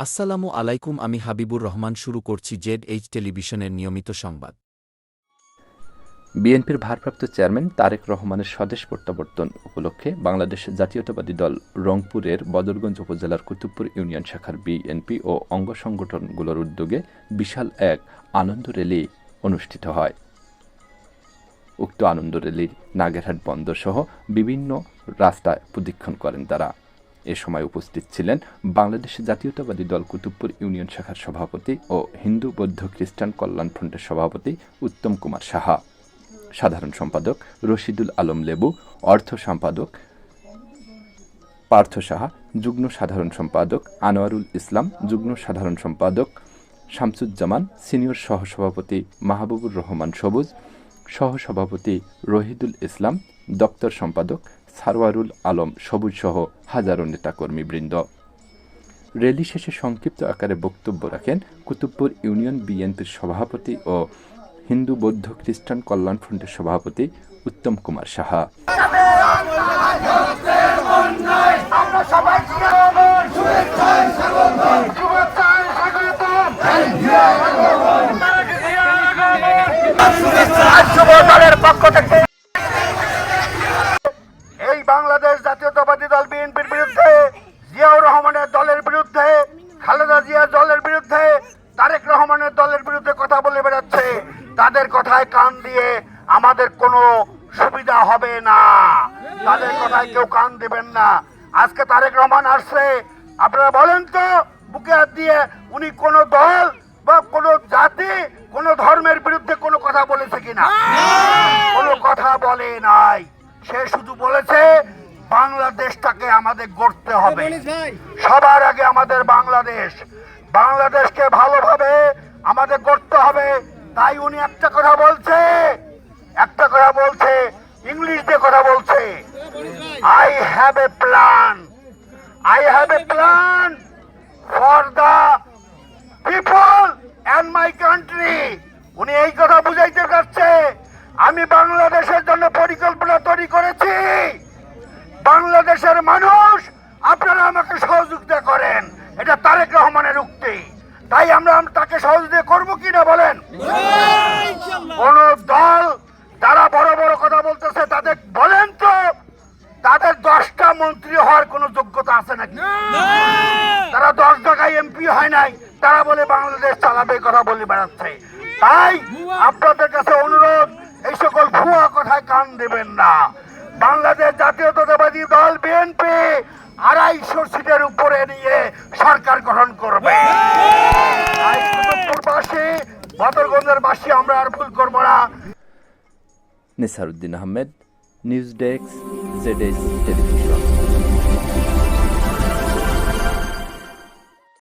আসসালামু আলাইকুম, আমি হাবিবুর রহমান। শুরু করছি জেড টেলিভিশনের নিয়মিত সংবাদ। বিএনপির ভারপ্রাপ্ত চেয়ারম্যান তারেক রহমানের স্বদেশ প্রত্যাবর্তন উপলক্ষে বাংলাদেশ জাতীয়তাবাদী দল রংপুরের বদরগঞ্জ উপজেলার কুতুবপুর ইউনিয়ন শাখার বিএনপি ও অঙ্গ সংগঠনগুলোর উদ্যোগে বিশাল এক আনন্দ র্যালি অনুষ্ঠিত হয়। উক্ত আনন্দ র্যালির নাগেরহাট বন্দরসহ বিভিন্ন রাস্তায় প্রদক্ষিণ করেন তারা। এ সময় উপস্থিত ছিলেন বাংলাদেশ জাতীয়তাবাদী দল কুতুবপুর ইউনিয়ন শাখার সভাপতি ও হিন্দু বৌদ্ধ খ্রিস্টান কল্যাণ ফ্রন্টের সভাপতি উত্তম কুমার সাহা, সাধারণ সম্পাদক রশিদুল আলম লেবু, অর্থ সম্পাদক পার্থ সাহা, যুগ্ম সাধারণ সম্পাদক আনোয়ারুল ইসলাম, যুগ্ম সাধারণ সম্পাদক শামসুজ্জামান, সিনিয়র সহসভাপতি মাহবুবুর রহমান সবুজ, সহসভাপতি রহিদুল ইসলাম, দপ্তর সম্পাদক সারওয়ারুল আলম সবুজ সহ হাজারো নেতাকর্মীবৃন্দ। র্যালি শেষে সংক্ষিপ্ত আকারে বক্তব্য রাখেন কুতুবপুর ইউনিয়ন বিএনপির সভাপতি ও হিন্দু বৌদ্ধ খ্রিস্টান কল্যাণ ফ্রন্টের সভাপতি উত্তম কুমার সাহা। এই বাংলাদেশ জাতীয়তাবাদী দল বিএনপির বিরুদ্ধে, জিয়াউর রহমানের দলের বিরুদ্ধে, খালেদা জিয়ার দলের বিরুদ্ধে, তারেক রহমানের দলের বিরুদ্ধে কথা বলে বেড়াচ্ছে। তাদের কথায় কান দিয়ে আমাদের কোনো সুবিধা হবে না। তাদের কথায় কেউ কান দেবেন না। আজকে তারেক রহমান আসছে, আপনারা বলেন তো বুকে হাত দিয়ে উনি কোন দল বা কোন জাতি, কোন ধর্মের বিরুদ্ধে কোনো কথা বলেছে কিনা? কোনো কথা বলে নাই। সে শুধু বলেছে বাংলাদেশটাকে আমাদের গড়তে হবে, সবার আগে আমাদের বাংলাদেশকে ভালোভাবে আমাদের গড়তে হবে। তাই উনি একটা কথা বলছে, ইংলিশ দিয়ে কথা বলছে, I have a plan for the people and my country. উনি এই কথা বুঝাইতে চাচ্ছে আমি বাংলাদেশের জন্য পরিকল্পনা তৈরি করেছি। বাংলাদেশের মানুষ, আপনারা আমাকে সহযোগিতা করেন। এটা তারেক রহমানের উক্তি। তাই আমরা তাকে সহযোগিতা করবো কিনা বলেন? কোন দল যারা বড় বড় কথা বলতেছে তাদের বলেন তো তাদের 10টা মন্ত্রী হওয়ার কোন যোগ্যতা আছে নাকি? তারা 10 জায়গায় এমপি হয় নাই, তারা বলে বাংলাদেশ চালাবে, কথা বলে বেড়াচ্ছে। তাই আপনাদের কাছে অনুরোধ, এই সকল ভুয়া কথায় কান দেবেন না। বাংলাদেশ জাতীয়তাবাদী দল বিএনপি 250 সিটের উপরে নিয়ে সরকার গঠন করবে। কুতুবপুরবাসী, বদরগঞ্জের বাসী আমরা আর ভুল করবো না। Nisaruddin Ahmed, news desk, Z television.